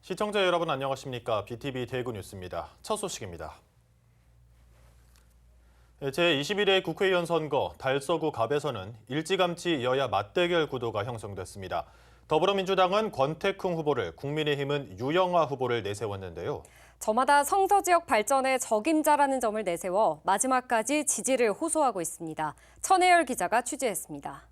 시청자 여러분 안녕하십니까? BTV 대구 뉴스입니다. 첫 소식입니다. 제21회 국회의원 선거 달서구 갑에서는 일찌감치 여야 맞대결 구도가 형성됐습니다. 더불어민주당은 권태웅 후보를, 국민의힘은 유영아 후보를 내세웠는데요. 저마다 성서 지역 발전에 적임자라는 점을 내세워 마지막까지 지지를 호소하고 있습니다. 천혜열 기자가 취재했습니다.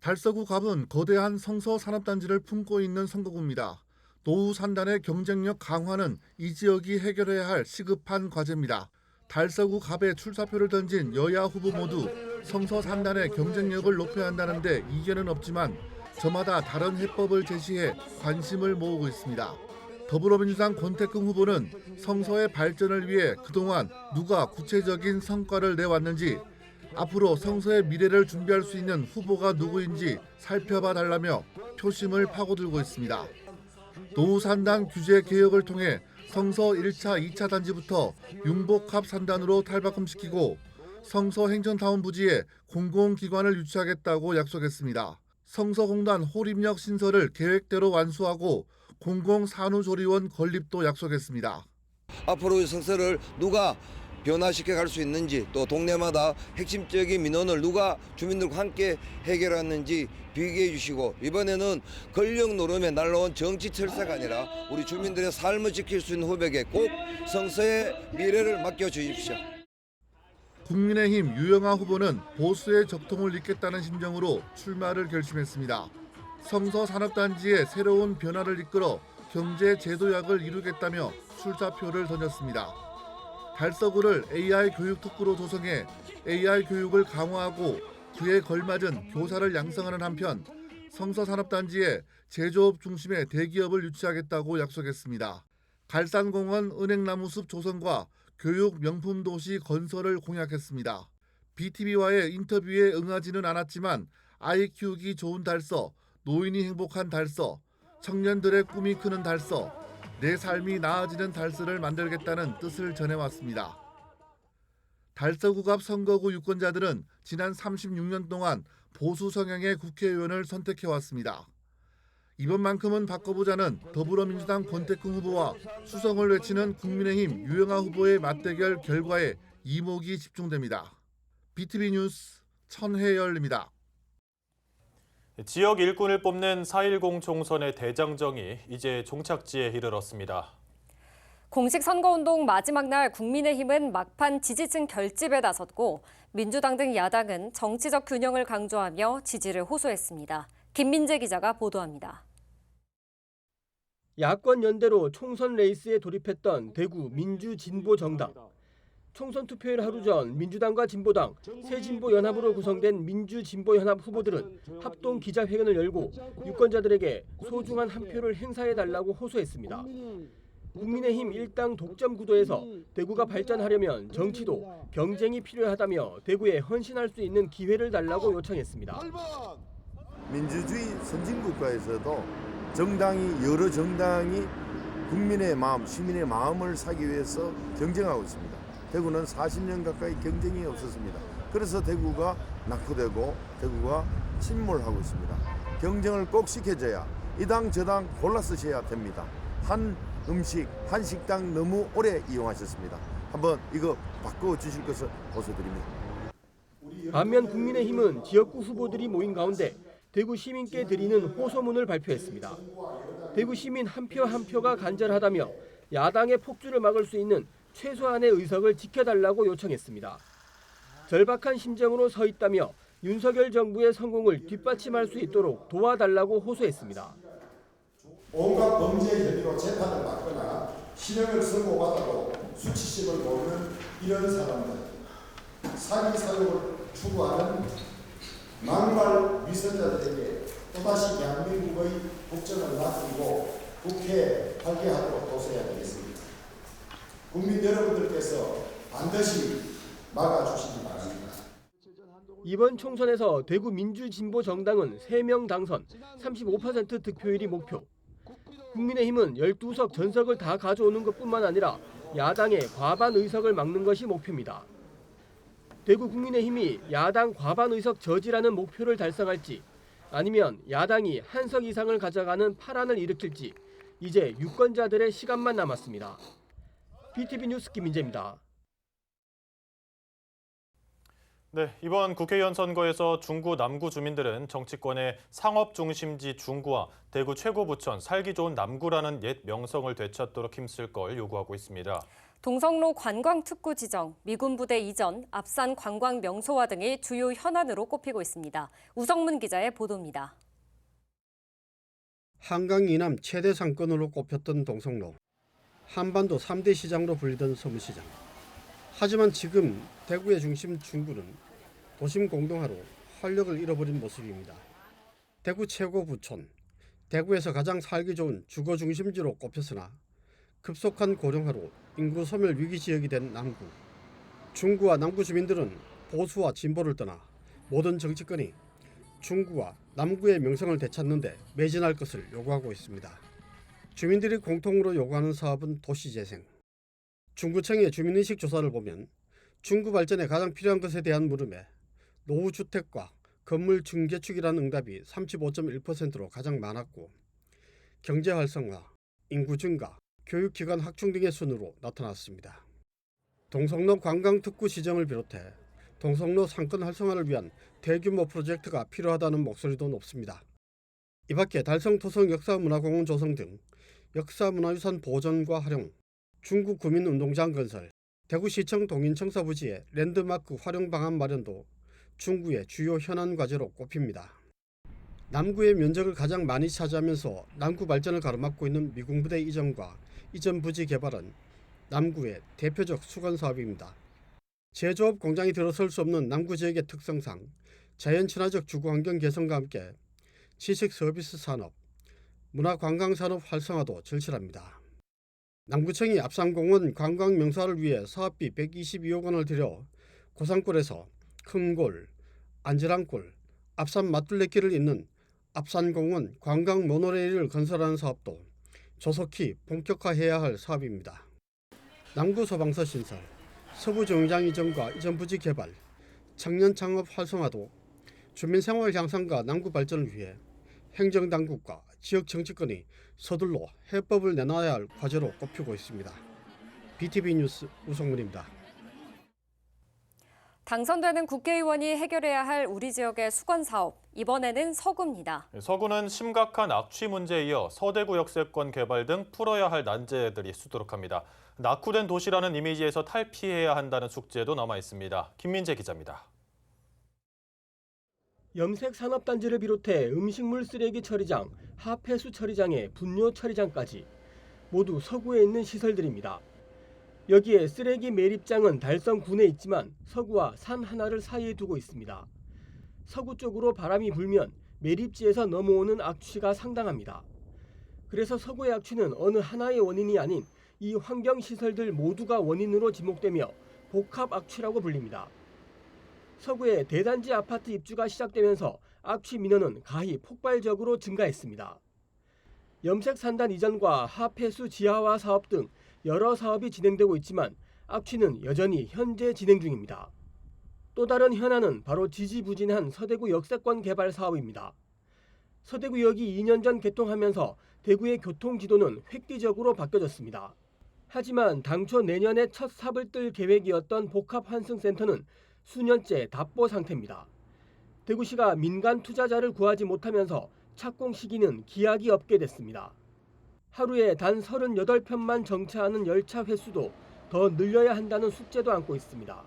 달서구 갑은 거대한 성서 산업단지를 품고 있는 선거구입니다. 노후 산단의 경쟁력 강화는 이 지역이 해결해야 할 시급한 과제입니다. 달서구 갑에 출사표를 던진 여야 후보 모두 성서 산단의 경쟁력을 높여야 한다는데 이견은 없지만 저마다 다른 해법을 제시해 관심을 모으고 있습니다. 더불어민주당 권태웅 후보는 성서의 발전을 위해 그동안 누가 구체적인 성과를 내왔는지, 앞으로 성서의 미래를 준비할 수 있는 후보가 누구인지 살펴봐 달라며 표심을 파고들고 있습니다. 노후 산단 규제 개혁을 통해 성서 1차, 2차 단지부터 융복합 산단으로 탈바꿈시키고 성서 행정타운 부지에 공공기관을 유치하겠다고 약속했습니다. 성서공단 호림역 신설을 계획대로 완수하고 공공산후조리원 건립도 약속했습니다. 앞으로 성서를 누가 변화시켜 갈 수 있는지, 또 동네마다 핵심적인 민원을 누가 주민들과 함께 해결하는지 비교해 주시고, 이번에는 권력 노름에 날라온 정치 철사가 아니라 우리 주민들의 삶을 지킬 수 있는 후보에게 꼭 성서의 미래를 맡겨주십시오. 국민의힘 유영아 후보는 보수의 적통을 잇겠다는 심정으로 출마를 결심했습니다. 성서 산업단지의 새로운 변화를 이끌어 경제 제도약을 이루겠다며 출사표를 던졌습니다. 달서구를 AI 교육 특구로 조성해 AI 교육을 강화하고 그에 걸맞은 교사를 양성하는 한편 성서 산업단지에 제조업 중심의 대기업을 유치하겠다고 약속했습니다. 갈산공원 은행나무숲 조성과 교육 명품 도시 건설을 공약했습니다. BTV와의 인터뷰에 응하지는 않았지만 아이 키우기 좋은 달서, 노인이 행복한 달서, 청년들의 꿈이 크는 달서, 내 삶이 나아지는 달서를 만들겠다는 뜻을 전해왔습니다. 달서구 갑 선거구 유권자들은 지난 36년 동안 보수 성향의 국회의원을 선택해왔습니다. 이번만큼은 바꿔보자는 더불어민주당 권태웅 후보와 수성을 외치는 국민의힘 유영아 후보의 맞대결 결과에 이목이 집중됩니다. BTV 뉴스 천혜열입니다. 지역 일꾼을 뽑는 4.10 총선의 대장정이 이제 종착지에 이르렀습니다. 공식 선거운동 마지막 날 국민의힘은 막판 지지층 결집에 나섰고 민주당 등 야당은 정치적 균형을 강조하며 지지를 호소했습니다. 김민재 기자가 보도합니다. 야권 연대로 총선 레이스에 돌입했던 대구 민주진보정당. 총선 투표일 하루 전 민주당과 진보당, 새진보연합으로 구성된 민주진보연합 후보들은 합동 기자회견을 열고 유권자들에게 소중한 한 표를 행사해달라고 호소했습니다. 국민의힘 일당 독점 구도에서 대구가 발전하려면 정치도 경쟁이 필요하다며 대구에 헌신할 수 있는 기회를 달라고 요청했습니다. 민주주의 선진국가에서도 여러 정당이 국민의 마음, 시민의 마음을 사기 위해서 경쟁하고 있습니다. 대구는 40년 가까이 경쟁이 없었습니다. 그래서 대구가 낙후되고 대구가 침몰하고 있습니다. 경쟁을 꼭 시켜줘야 이 당 저 당 골라 쓰셔야 됩니다. 한 음식, 한 식당 너무 오래 이용하셨습니다. 한번 이거 바꿔주실 것을 호소드립니다. 반면 국민의힘은 지역구 후보들이 모인 가운데 대구 시민께 드리는 호소문을 발표했습니다. 대구 시민 한 표 한 표가 간절하다며 야당의 폭주를 막을 수 있는 최소한의 의석을 지켜달라고 요청했습니다. 절박한 심정으로 서 있다며 윤석열 정부의 성공을 뒷받침할 수 있도록 도와달라고 호소했습니다. 온갖 범죄의 혐의로 재판을 받거나 실형을 선고받아도 수치심을 모르는 이런 사람들, 사기 사욕을 추구하는 망발 위선자들에게 또다시 대한민국의 국정을 맡기고 국회에 발기하도록 도서해야 되겠습니다. 국민 여러분들께서 반드시 막아주시기 바랍니다. 이번 총선에서 대구 민주진보정당은 3명 당선, 35% 득표율이 목표. 국민의힘은 12석 전석을 다 가져오는 것뿐만 아니라 야당의 과반 의석을 막는 것이 목표입니다. 대구 국민의힘이 야당 과반 의석 저지라는 목표를 달성할지, 아니면 야당이 한 석 이상을 가져가는 파란을 일으킬지 이제 유권자들의 시간만 남았습니다. BTV 뉴스 김민재입니다. 네, 이번 국회의원 선거에서 중구 남구 주민들은 정치권의 상업 중심지 중구와 대구 최고부천 살기 좋은 남구라는 옛 명성을 되찾도록 힘쓸 걸 요구하고 있습니다. 동성로 관광특구 지정, 미군 부대 이전, 앞산 관광 명소화 등이 주요 현안으로 꼽히고 있습니다. 우성문 기자의 보도입니다. 한강 이남 최대 상권으로 꼽혔던 동성로, 한반도 3대 시장으로 불리던 서문시장. 하지만 지금 대구의 중심 중구는 도심 공동화로 활력을 잃어버린 모습입니다. 대구 최고 부촌, 대구에서 가장 살기 좋은 주거 중심지로 꼽혔으나 급속한 고령화로 인구 소멸 위기 지역이 된 남구. 중구와 남구 주민들은 보수와 진보를 떠나 모든 정치권이 중구와 남구의 명성을 되찾는 데 매진할 것을 요구하고 있습니다. 주민들이 공통으로 요구하는 사업은 도시재생. 중구청의 주민의식 조사를 보면 중구 발전에 가장 필요한 것에 대한 물음에 노후주택과 건물 증개축이라는 응답이 35.1%로 가장 많았고 경제 활성화, 인구 증가, 교육기관 확충 등의 순으로 나타났습니다. 동성로 관광특구 지정을 비롯해 동성로 상권 활성화를 위한 대규모 프로젝트가 필요하다는 목소리도 높습니다. 이 밖에 달성토성 역사문화공원 조성 등 역사문화유산 보존과 활용, 중구 구민운동장 건설, 대구시청 동인청사 부지의 랜드마크 활용 방안 마련도 중구의 주요 현안 과제로 꼽힙니다. 남구의 면적을 가장 많이 차지하면서 남구 발전을 가로막고 있는 미군부대 이전과 이전 부지 개발은 남구의 대표적 수건 사업입니다. 제조업 공장이 들어설 수 없는 남구 지역의 특성상 자연 친화적 주거 환경 개선과 함께 지식 서비스 산업, 문화관광산업 활성화도 절실합니다. 남구청이 앞산공원 관광 명소화를 위해 사업비 122억 원을 들여 고산골에서 큰골, 안지랑골, 앞산 맞둘레길을 잇는 앞산공원 관광 모노레일을 건설하는 사업도 조속히 본격화해야 할 사업입니다. 남구 소방서 신설, 서부 정류장 이전과 이전 부지 개발, 청년 창업 활성화도 주민 생활 향상과 남구 발전을 위해 행정당국과 지역 정치권이 서둘러 해법을 내놔야 할 과제로 꼽히고 있습니다. BTV 뉴스 우성문입니다. 당선되는 국회의원이 해결해야 할 우리 지역의 수건 사업, 이번에는 서구입니다. 서구는 심각한 악취 문제에 이어 서대구 역세권 개발 등 풀어야 할 난제들이 수두룩합니다. 낙후된 도시라는 이미지에서 탈피해야 한다는 숙제도 남아 있습니다. 김민재 기자입니다. 염색 산업단지를 비롯해 음식물 쓰레기 처리장, 하폐수 처리장에 분뇨 처리장까지 모두 서구에 있는 시설들입니다. 여기에 쓰레기 매립장은 달성군에 있지만 서구와 산 하나를 사이에 두고 있습니다. 서구 쪽으로 바람이 불면 매립지에서 넘어오는 악취가 상당합니다. 그래서 서구의 악취는 어느 하나의 원인이 아닌 이 환경시설들 모두가 원인으로 지목되며 복합 악취라고 불립니다. 서구의 대단지 아파트 입주가 시작되면서 악취 민원은 가히 폭발적으로 증가했습니다. 염색 산단 이전과 하폐수 지하화 사업 등 여러 사업이 진행되고 있지만 악취는 여전히 현재 진행 중입니다. 또 다른 현안은 바로 지지부진한 서대구 역세권 개발 사업입니다. 서대구역이 2년 전 개통하면서 대구의 교통지도는 획기적으로 바뀌어졌습니다. 하지만 당초 내년에 첫 삽을 뜰 계획이었던 복합환승센터는 수년째 답보 상태입니다. 대구시가 민간 투자자를 구하지 못하면서 착공 시기는 기약이 없게 됐습니다. 하루에 단 38편만 정차하는 열차 횟수도 더 늘려야 한다는 숙제도 안고 있습니다.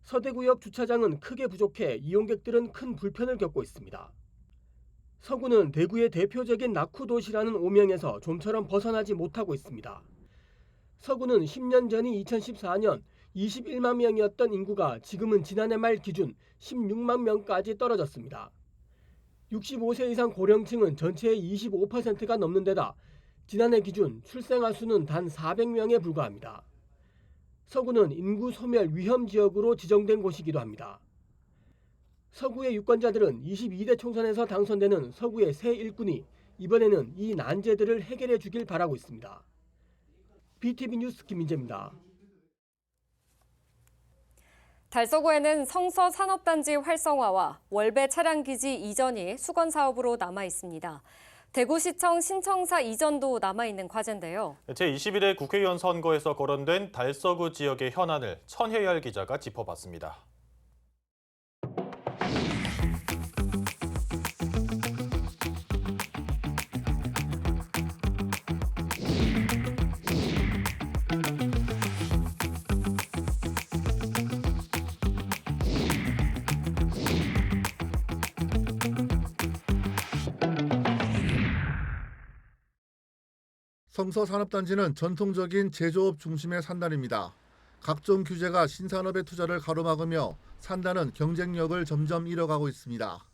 서대구역 주차장은 크게 부족해 이용객들은 큰 불편을 겪고 있습니다. 서구는 대구의 대표적인 낙후 도시라는 오명에서 좀처럼 벗어나지 못하고 있습니다. 서구는 10년 전이 2014년 21만 명이었던 인구가 지금은 지난해 말 기준 16만 명까지 떨어졌습니다. 65세 이상 고령층은 전체의 25%가 넘는 데다 지난해 기준 출생아 수는 단 400명에 불과합니다. 서구는 인구 소멸 위험 지역으로 지정된 곳이기도 합니다. 서구의 유권자들은 22대 총선에서 당선되는 서구의 새 일꾼이 이번에는 이 난제들을 해결해 주길 바라고 있습니다. BTV 뉴스 김민재입니다. 달서구에는 성서 산업단지 활성화와 월배 차량기지 이전이 수건 사업으로 남아 있습니다. 대구시청 신청사 이전도 남아있는 과제인데요. 제21회 국회의원 선거에서 거론된 달서구 지역의 현안을 천혜열 기자가 짚어봤습니다. 성서 산업단지는 전통적인 제조업 중심의 산단입니다. 각종 규제가 신산업의 투자를 가로막으며 산단은 경쟁력을 점점 잃어가고 있습니다.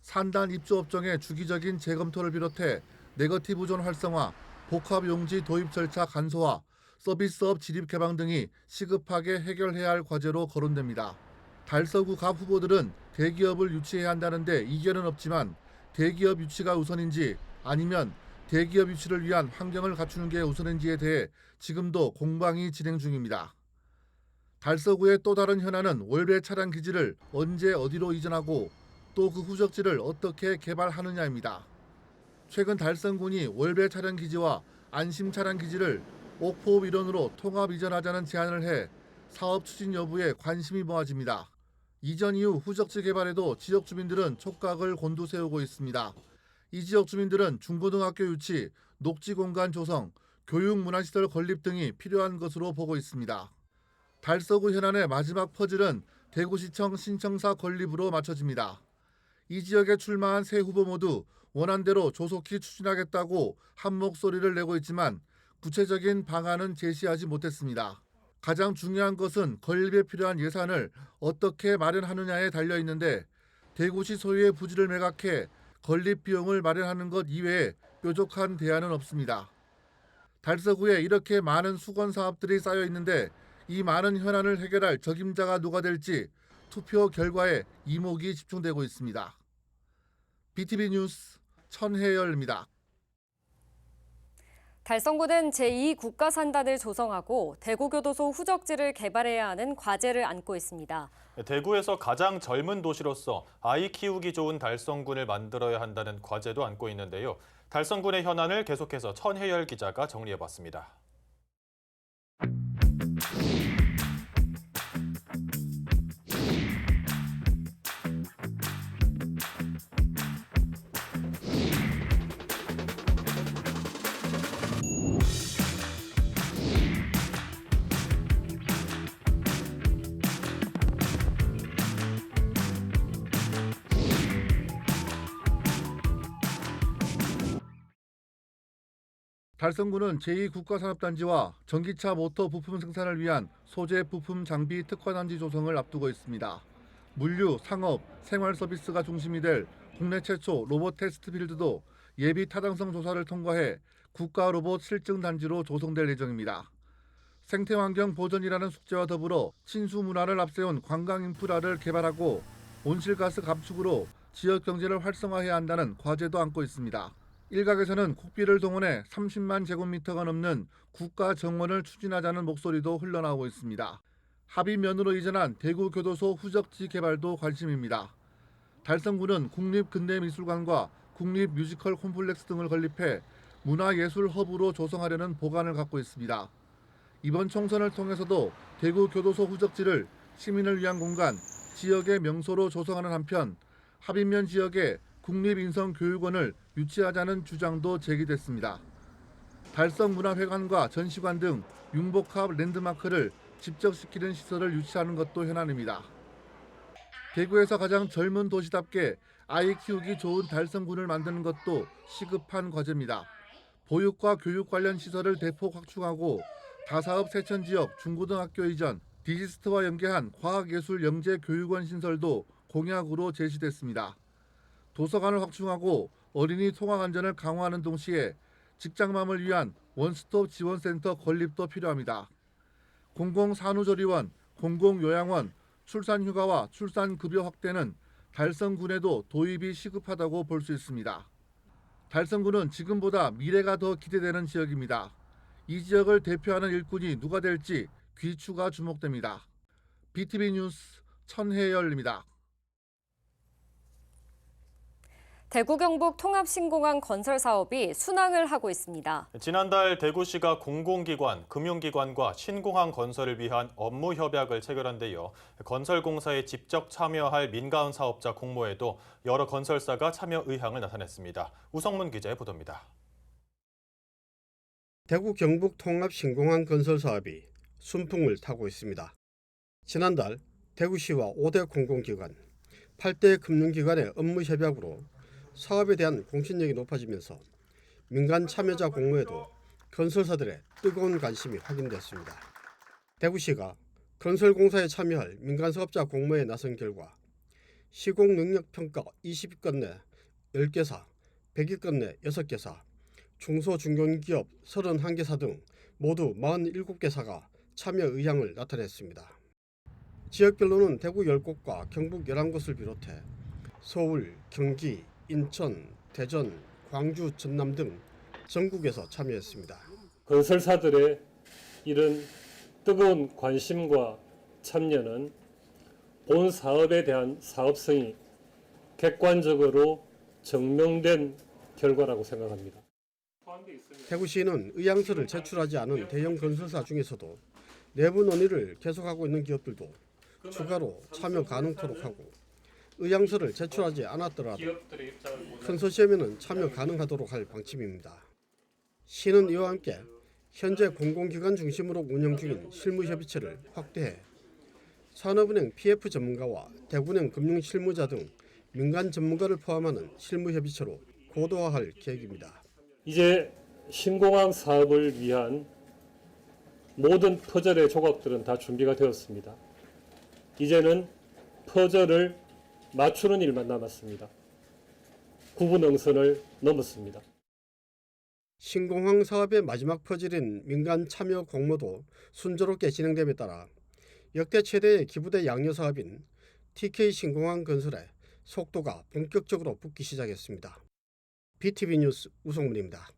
산단 입주업종의 주기적인 재검토를 비롯해 네거티브 존 활성화, 복합용지 도입 절차 간소화, 서비스업 진입 개방 등이 시급하게 해결해야 할 과제로 거론됩니다. 달서구 갑 후보들은 대기업을 유치해야 한다는데 이견은 없지만 대기업 유치가 우선인지 아니면 대기업 유치를 위한 환경을 갖추는 게 우선인지에 대해 지금도 공방이 진행 중입니다. 달서구의 또 다른 현안은 월배 차량 기지를 언제 어디로 이전하고 또 그 후적지를 어떻게 개발하느냐입니다. 최근 달성군이 월배 차량 기지와 안심 차량 기지를 옥포 일원으로 통합 이전하자는 제안을 해 사업 추진 여부에 관심이 모아집니다. 이전 이후 후적지 개발에도 지역 주민들은 촉각을 곤두세우고 있습니다. 이 지역 주민들은 중고등학교 유치, 녹지 공간 조성, 교육 문화시설 건립 등이 필요한 것으로 보고 있습니다. 달서구 현안의 마지막 퍼즐은 대구시청 신청사 건립으로 맞춰집니다. 이 지역에 출마한 세 후보 모두 원안대로 조속히 추진하겠다고 한 목소리를 내고 있지만 구체적인 방안은 제시하지 못했습니다. 가장 중요한 것은 건립에 필요한 예산을 어떻게 마련하느냐에 달려 있는데 대구시 소유의 부지를 매각해 건립 비용을 마련하는 것 이외에 뾰족한 대안은 없습니다. 달서구에 이렇게 많은 수건 사업들이 쌓여 있는데 이 많은 현안을 해결할 적임자가 누가 될지 투표 결과에 이목이 집중되고 있습니다. BTV 뉴스 천혜열입니다. 달성구는 제2국가산단을 조성하고 대구교도소 후적지를 개발해야 하는 과제를 안고 있습니다. 대구에서 가장 젊은 도시로서 아이 키우기 좋은 달성군을 만들어야 한다는 과제도 안고 있는데요. 달성군의 현안을 계속해서 천혜열 기자가 정리해봤습니다. 달성구는 제2국가산업단지와 전기차 모터 부품 생산을 위한 소재 부품 장비 특화단지 조성을 앞두고 있습니다. 물류, 상업, 생활 서비스가 중심이 될 국내 최초 로봇 테스트 필드도 예비 타당성 조사를 통과해 국가 로봇 실증 단지로 조성될 예정입니다. 생태환경 보전이라는 숙제와 더불어 친수 문화를 앞세운 관광 인프라를 개발하고 온실가스 감축으로 지역 경제를 활성화해야 한다는 과제도 안고 있습니다. 일각에서는 국비를 동원해 30만 제곱미터가 넘는 국가 정원을 추진하자는 목소리도 흘러나오고 있습니다. 합의면으로 이전한 대구교도소 후적지 개발도 관심입니다. 달성구는 국립근대미술관과 국립뮤지컬 콤플렉스 등을 건립해 문화예술 허브로 조성하려는 보관을 갖고 있습니다. 이번 총선을 통해서도 대구교도소 후적지를 시민을 위한 공간, 지역의 명소로 조성하는 한편 합의면 지역에 국립인성교육원을 유치하자는 주장도 제기됐습니다. 달성문화회관과 전시관 등 융복합 랜드마크를 집적시키는 시설을 유치하는 것도 현안입니다. 대구에서 가장 젊은 도시답게 아이 키우기 좋은 달성군을 만드는 것도 시급한 과제입니다. 보육과 교육 관련 시설을 대폭 확충하고 다사업 세천지역 중고등학교 이전, 디지스트와 연계한 과학예술영재교육원 신설도 공약으로 제시됐습니다. 도서관을 확충하고 어린이 통학 안전을 강화하는 동시에 직장맘을 위한 원스톱 지원센터 건립도 필요합니다. 공공산후조리원, 공공요양원, 출산휴가와 출산급여 확대는 달성군에도 도입이 시급하다고 볼 수 있습니다. 달성군은 지금보다 미래가 더 기대되는 지역입니다. 이 지역을 대표하는 일꾼이 누가 될지 귀추가 주목됩니다. BTV 뉴스 천혜열입니다. 대구 경북 통합신공항 건설 사업이 순항을 하고 있습니다. 지난달 대구시가 공공기관, 금융기관과 신공항 건설을 위한 업무 협약을 체결한데요. 건설공사에 직접 참여할 민간 사업자 공모에도 여러 건설사가 참여 의향을 나타냈습니다. 우성문 기자의 보도입니다. 대구 경북 통합신공항 건설 사업이 순풍을 타고 있습니다. 지난달 대구시와 5대 공공기관, 8대 금융기관의 업무 협약으로 사업에 대한 공신력이 높아지면서 민간 참여자 공모에도 건설사들의 뜨거운 관심이 확인됐습니다. 대구시가 건설공사에 참여할 민간 사업자 공모에 나선 결과 시공 능력 평가 20위권 내 10개사, 100위권 내 6개사, 중소중견기업 31개사 등 모두 47개사가 참여 의향을 나타냈습니다. 지역별로는 대구 10곳과 경북 11곳을 비롯해 서울, 경기, 인천, 대전, 광주, 전남 등 전국에서 참여했습니다. 건설사들의 이런 뜨거운 관심과 참여는 본 사업에 대한 사업성이 객관적으로 증명된 결과라고 생각합니다. 대구시는 의향서를 제출하지 않은 대형 건설사 중에서도 내부 논의를 계속하고 있는 기업들도 추가로 참여 가능토록 하고 의향서를 제출하지 않았더라도 컨소시엄에는 참여 가능하도록 할 방침입니다. 시는 이와 함께 현재 공공기관 중심으로 운영 중인 실무협의체를 확대해 산업은행 PF 전문가와 대구은행 금융실무자 등 민간 전문가를 포함하는 실무협의체로 고도화할 계획입니다. 이제 신공항 사업을 위한 모든 퍼즐의 조각들은 다 준비가 되었습니다. 이제는 퍼즐을 맞추는 일만 남았습니다. 구분응선을 넘었습니다. 신공항 사업의 마지막 퍼즐인 민간 참여 공모도 순조롭게 진행됨에 따라 역대 최대의 기부대 양녀 사업인 TK 신공항 건설에 속도가 본격적으로 붙기 시작했습니다. BTV 뉴스 우성문입니다.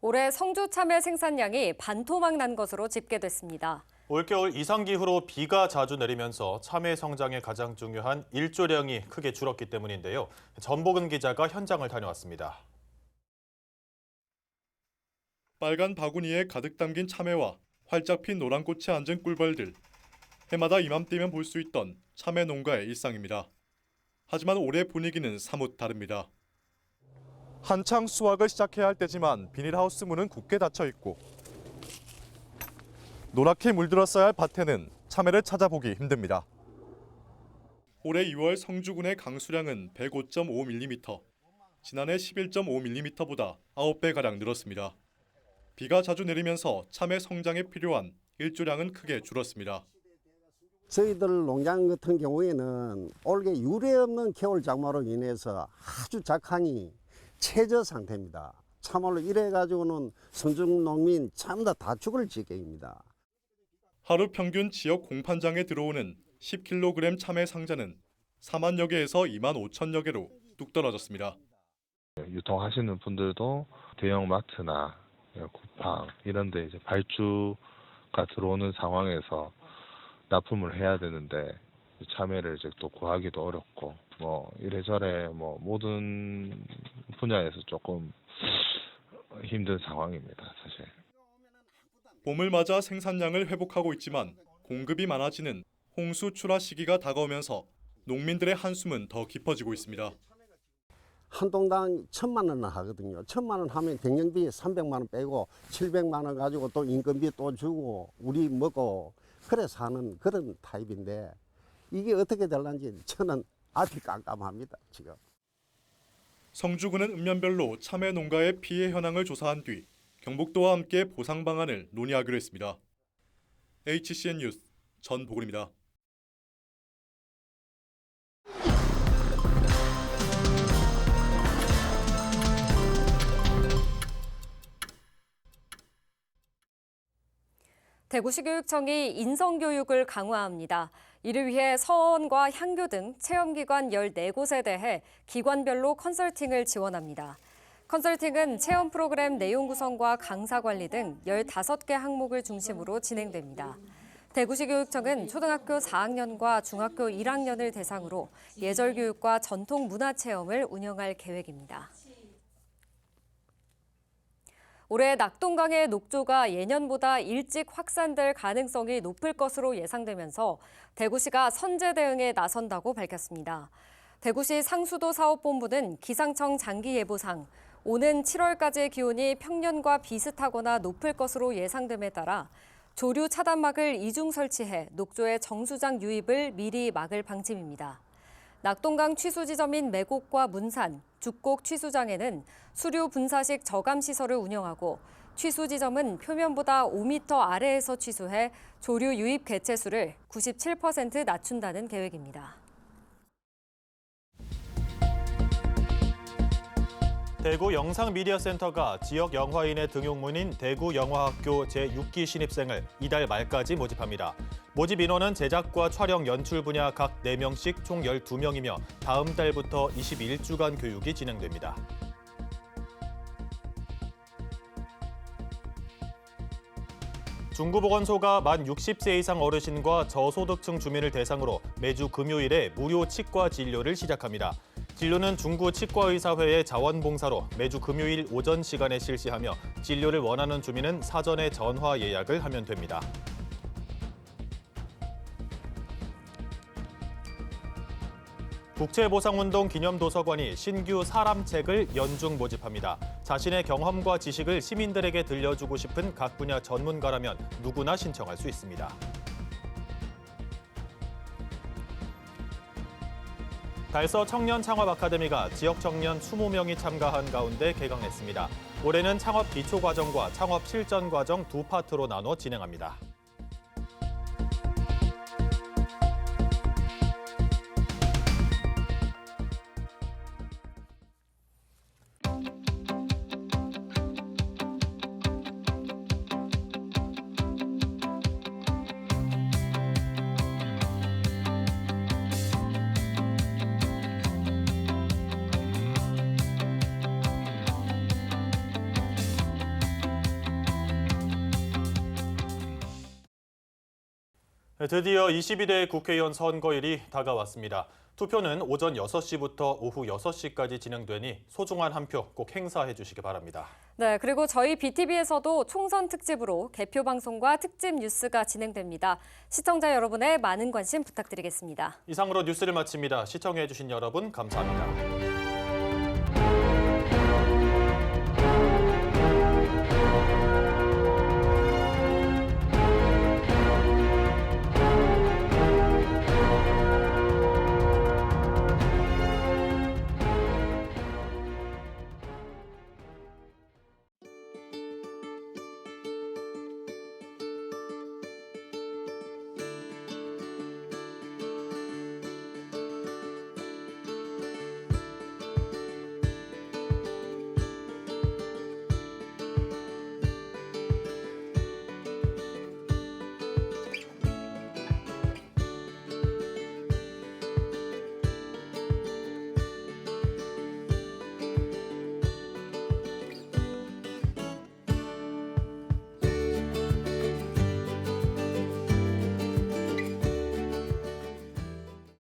올해 성주 참외 생산량이 반토막 난 것으로 집계됐습니다. 올겨울 이상기후로 비가 자주 내리면서 참외 성장에 가장 중요한 일조량이 크게 줄었기 때문인데요. 전복은 기자가 현장을 다녀왔습니다. 빨간 바구니에 가득 담긴 참외와 활짝 핀 노란 꽃에 앉은 꿀벌들. 해마다 이맘때면 볼 수 있던 참외 농가의 일상입니다. 하지만 올해 분위기는 사뭇 다릅니다. 한창 수확을 시작해야 할 때지만 비닐하우스 문은 굳게 닫혀 있고 노랗게 물들었어야 할 밭에는 참외를 찾아보기 힘듭니다. 올해 2월 성주군의 강수량은 105.5mm, 지난해 11.5mm보다 9배가량 늘었습니다. 비가 자주 내리면서 참외 성장에 필요한 일조량은 크게 줄었습니다. 저희들 농장 같은 경우에는 올해 유례없는 겨울 장마로 인해서 아주 작황이 최저 상태입니다. 참말로 이래가지고는 성중 농민 참다 다 죽을 지경입니다. 하루 평균 지역 공판장에 들어오는 10kg 참외 상자는 4만여 개에서 2만 5천여 개로 뚝 떨어졌습니다. 유통하시는 분들도 대형 마트나 쿠팡 이런 데 이제 발주가 들어오는 상황에서 납품을 해야 되는데 참외를 이제 또 구하기도 어렵고 이래저래 모든 분야에서 조금 힘든 상황입니다, 사실. 봄을 맞아 생산량을 회복하고 있지만 공급이 많아지는 홍수 출하 시기가 다가오면서 농민들의 한숨은 더 깊어지고 있습니다. 한 동당 1,000만 원 하거든요. 1,000만 원 하면 경영비 300만 원 빼고 700만 원 가지고 또 인건비 또 주고 우리 먹고 그래 사는 그런 타입인데 이게 어떻게 될런지 저는 앞이 깜깜합니다, 지금. 성주군은 읍면별로 참외 농가의 피해 현황을 조사한 뒤 경북도와 함께 보상 방안을 논의하기로 했습니다. HCN 뉴스 전보근입니다. 대구시 교육청이 인성교육을 강화합니다. 이를 위해 서원과 향교 등 체험기관 14곳에 대해 기관별로 컨설팅을 지원합니다. 컨설팅은 체험 프로그램 내용 구성과 강사 관리 등 15개 항목을 중심으로 진행됩니다. 대구시 교육청은 초등학교 4학년과 중학교 1학년을 대상으로 예절 교육과 전통 문화 체험을 운영할 계획입니다. 올해 낙동강의 녹조가 예년보다 일찍 확산될 가능성이 높을 것으로 예상되면서 대구시가 선제 대응에 나선다고 밝혔습니다. 대구시 상수도 사업본부는 기상청 장기예보상 오는 7월까지의 기온이 평년과 비슷하거나 높을 것으로 예상됨에 따라 조류 차단막을 이중 설치해 녹조의 정수장 유입을 미리 막을 방침입니다. 낙동강 취수 지점인 매곡과 문산, 죽곡 취수장에는 수류 분사식 저감 시설을 운영하고 취수 지점은 표면보다 5m 아래에서 취수해 조류 유입 개체수를 97% 낮춘다는 계획입니다. 대구 영상미디어센터가 지역 영화인의 등용문인 대구영화학교 제6기 신입생을 이달 말까지 모집합니다. 모집 인원은 제작과 촬영, 연출 분야 각 4명씩 총 12명이며 다음 달부터 21주간 교육이 진행됩니다. 중구보건소가 만 60세 이상 어르신과 저소득층 주민을 대상으로 매주 금요일에 무료 치과 진료를 시작합니다. 진료는 중구 치과의사회의 자원봉사로 매주 금요일 오전 시간에 실시하며 진료를 원하는 주민은 사전에 전화 예약을 하면 됩니다. 국채보상운동 기념도서관이 신규 사람책을 연중 모집합니다. 자신의 경험과 지식을 시민들에게 들려주고 싶은 각 분야 전문가라면 누구나 신청할 수 있습니다. 달서 청년 창업 아카데미가 지역 청년 20명이 참가한 가운데 개강했습니다. 올해는 창업 기초 과정과 창업 실전 과정 두 파트로 나눠 진행합니다. 드디어 22대 국회의원 선거일이 다가왔습니다. 투표는 오전 6시부터 오후 6시까지 진행되니 소중한 한 표 꼭 행사해 주시기 바랍니다. 네, 그리고 저희 BTV에서도 총선 특집으로 개표 방송과 특집 뉴스가 진행됩니다. 시청자 여러분의 많은 관심 부탁드리겠습니다. 이상으로 뉴스를 마칩니다. 시청해 주신 여러분 감사합니다.